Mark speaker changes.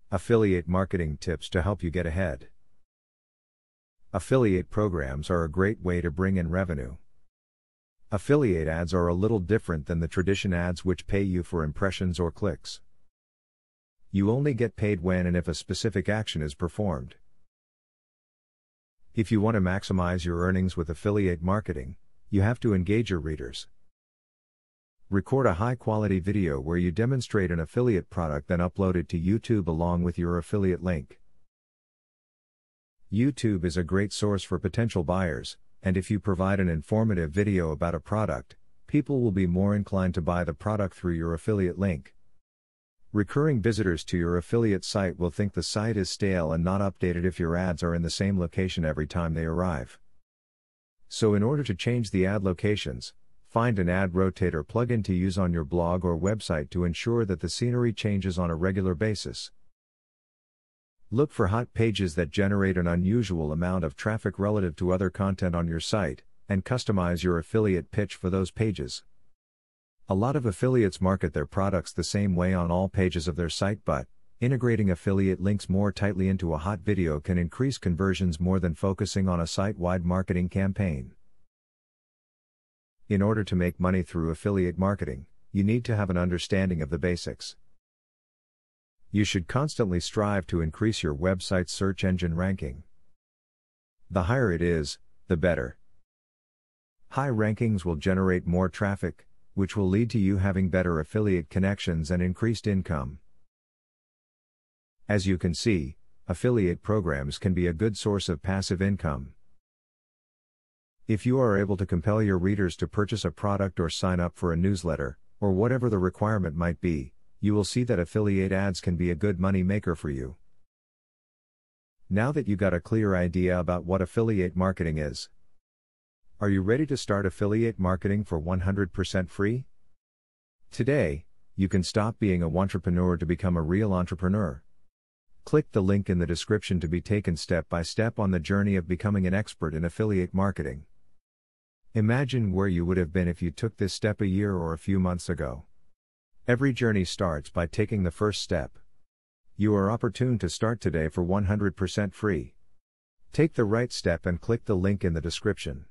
Speaker 1: Affiliate marketing tips to help you get ahead. Affiliate programs are a great way to bring in revenue. Affiliate ads are a little different than the traditional ads which pay you for impressions or clicks. You only get paid when and if a specific action is performed. If you want to maximize your earnings with affiliate marketing, you have to engage your readers. Record a high-quality video where you demonstrate an affiliate product, then upload it to YouTube along with your affiliate link. YouTube is a great source for potential buyers, and if you provide an informative video about a product, people will be more inclined to buy the product through your affiliate link. Recurring visitors to your affiliate site will think the site is stale and not updated if your ads are in the same location every time they arrive. So in order to change the ad locations, find an ad rotator plugin to use on your blog or website to ensure that the scenery changes on a regular basis. Look for hot pages that generate an unusual amount of traffic relative to other content on your site, and customize your affiliate pitch for those pages. A lot of affiliates market their products the same way on all pages of their site, but integrating affiliate links more tightly into a hot video can increase conversions more than focusing on a site-wide marketing campaign. In order to make money through affiliate marketing, you need to have an understanding of the basics. You should constantly strive to increase your website's search engine ranking. The higher it is, the better. High rankings will generate more traffic, which will lead to you having better affiliate connections and increased income. As you can see, affiliate programs can be a good source of passive income. If you are able to compel your readers to purchase a product or sign up for a newsletter, or whatever the requirement might be, you will see that affiliate ads can be a good money maker for you. Now that you got a clear idea about what affiliate marketing is, are you ready to start affiliate marketing for 100% free? Today, you can stop being a wantrepreneur to become a real entrepreneur. Click the link in the description to be taken step by step on the journey of becoming an expert in affiliate marketing. Imagine where you would have been if you took this step a year or a few months ago. Every journey starts by taking the first step. You are opportune to start today for 100% free. Take the right step and click the link in the description.